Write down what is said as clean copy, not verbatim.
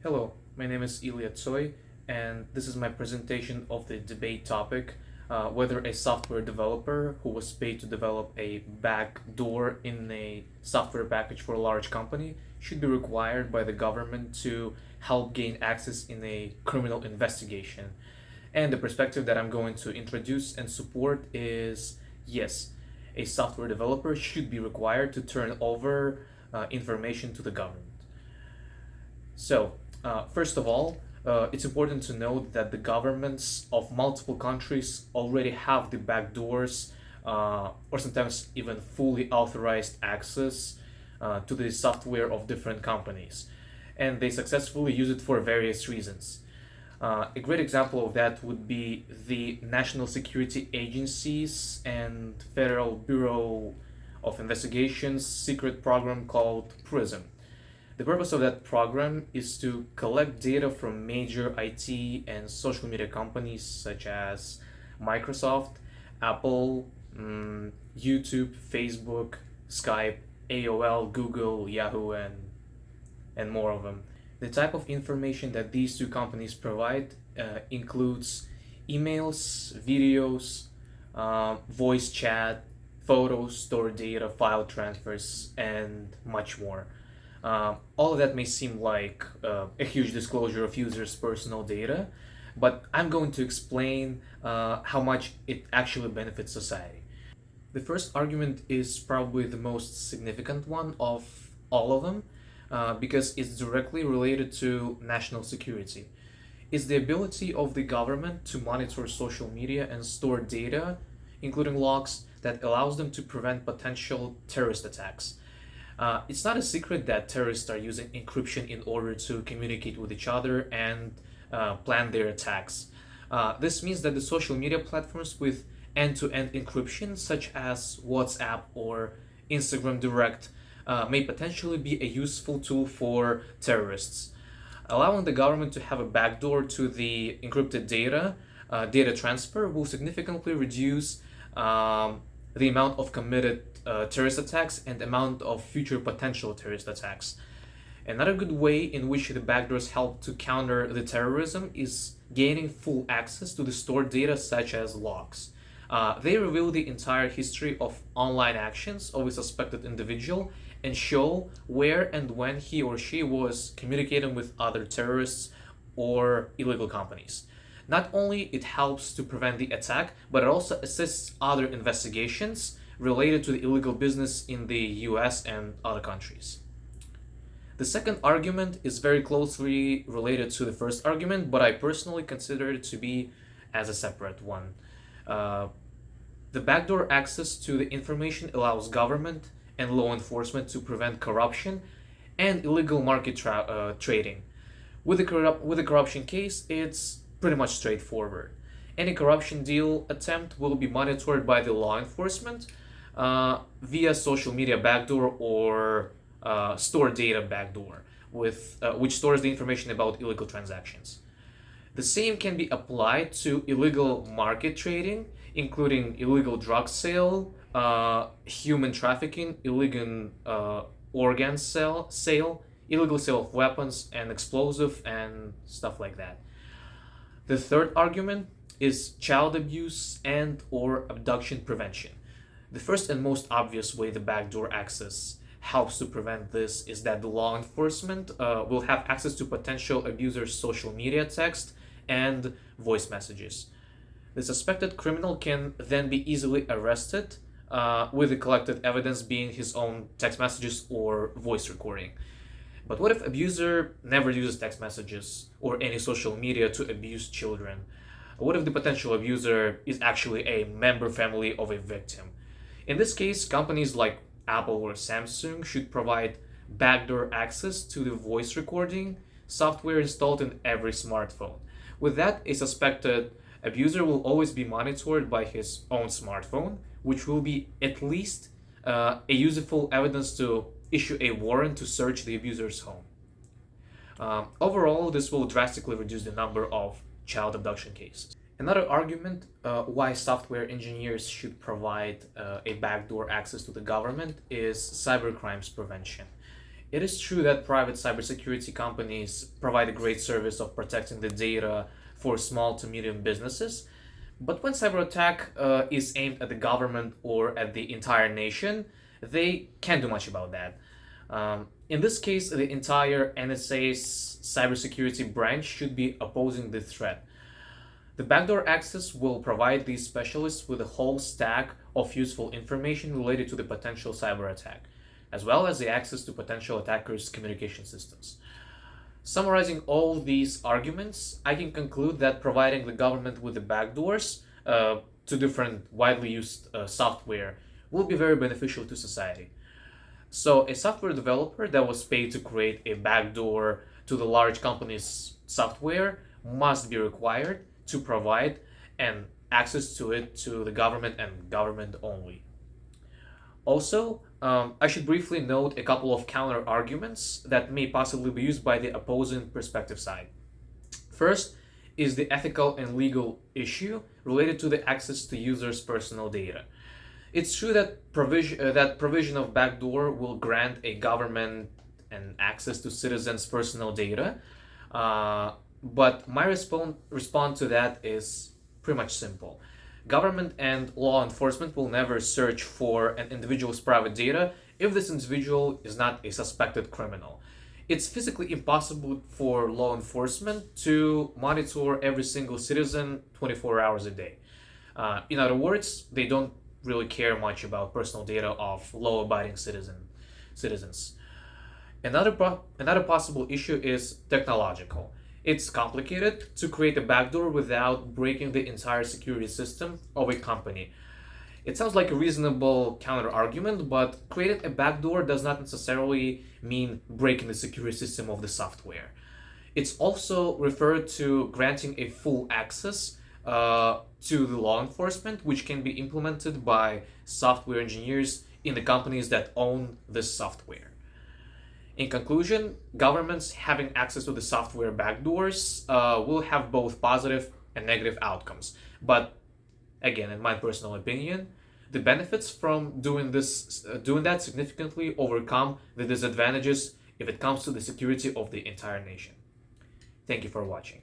Hello, my name is Ilya Tsoy, and this is my presentation of the debate topic whether a software developer who was paid to develop a backdoor in a software package for a large company should be required by the government to help gain access in a criminal investigation. And the perspective that I'm going to introduce and support is yes, a software developer should be required to turn over information to the government. First of all, it's important to note that the governments of multiple countries already have the backdoors or sometimes even fully authorized access to the software of different companies. And they successfully use it for various reasons. A great example of that would be the national security agencies and Federal Bureau of Investigation's secret program called PRISM. The purpose of that program is to collect data from major IT and social media companies such as Microsoft, Apple, YouTube, Facebook, Skype, AOL, Google, Yahoo, and more of them. The type of information that these two companies provide includes emails, videos, voice chat, photos, stored data, file transfers, and much more. All of that may seem like a huge disclosure of users' personal data, but I'm going to explain how much it actually benefits society. The first argument is probably the most significant one of all of them because it's directly related to national security. It's the ability of the government to monitor social media and store data, including logs, that allows them to prevent potential terrorist attacks. It's not a secret that terrorists are using encryption in order to communicate with each other and plan their attacks. This means that the social media platforms with end-to-end encryption, such as WhatsApp or Instagram Direct, may potentially be a useful tool for terrorists. Allowing the government to have a backdoor to the encrypted data transfer will significantly reduce the amount of committed terrorist attacks and amount of future potential terrorist attacks. Another good way in which the backdoors help to counter the terrorism is gaining full access to the stored data such as logs. They reveal the entire history of online actions of a suspected individual and show where and when he or she was communicating with other terrorists or illegal companies. Not only it helps to prevent the attack, but it also assists other investigations related to the illegal business in the US and other countries. The second argument is very closely related to the first argument, but I personally consider it to be as a separate one. The backdoor access to the information allows government and law enforcement to prevent corruption and illegal market trading. With the corruption case, it's pretty much straightforward. Any corruption deal attempt will be monitored by the law enforcement via social media backdoor or store data backdoor, which stores the information about illegal transactions. The same can be applied to illegal market trading, including illegal drug sale, human trafficking, illegal organ sale, illegal sale of weapons and explosive, and stuff like that. The third argument is child abuse and or abduction prevention. The first and most obvious way the backdoor access helps to prevent this is that the law enforcement will have access to potential abusers' social media text and voice messages. The suspected criminal can then be easily arrested with the collected evidence being his own text messages or voice recording. But what if abuser never uses text messages or any social media to abuse children? What if the potential abuser is actually a member family of a victim? In this case, companies like Apple or Samsung should provide backdoor access to the voice recording software installed in every smartphone. With that, a suspected abuser will always be monitored by his own smartphone, which will be at least a useful evidence to issue a warrant to search the abuser's home. Overall, this will drastically reduce the number of child abduction cases. Another argument why software engineers should provide a backdoor access to the government is cybercrimes prevention. It is true that private cybersecurity companies provide a great service of protecting the data for small to medium businesses, but when cyber attack is aimed at the government or at the entire nation, they can't do much about that. In this case, the entire NSA's cybersecurity branch should be opposing the threat. The backdoor access will provide these specialists with a whole stack of useful information related to the potential cyber attack, as well as the access to potential attackers' communication systems. Summarizing all these arguments, I can conclude that providing the government with the backdoors to different widely used software will be very beneficial to society. So, a software developer that was paid to create a backdoor to the large company's software must be required to provide and access to it to the government and government only. Also, I should briefly note a couple of counter arguments that may possibly be used by the opposing perspective side. First is the ethical and legal issue related to the access to users' personal data. It's true that provision of backdoor will grant a government and access to citizens' personal data, but my response to that is pretty much simple. Government and law enforcement will never search for an individual's private data if this individual is not a suspected criminal. It's physically impossible for law enforcement to monitor every single citizen 24 hours a day. In other words, they don't really care much about personal data of law-abiding citizens. Another possible issue is technological. It's complicated to create a backdoor without breaking the entire security system of a company. It sounds like a reasonable counter argument, but creating a backdoor does not necessarily mean breaking the security system of the software. It's also referred to granting a full access to the law enforcement, which can be implemented by software engineers in the companies that own this software. In conclusion, governments having access to the software backdoors will have both positive and negative outcomes. But again, in my personal opinion, the benefits from doing that significantly overcome the disadvantages if it comes to the security of the entire nation. Thank you for watching.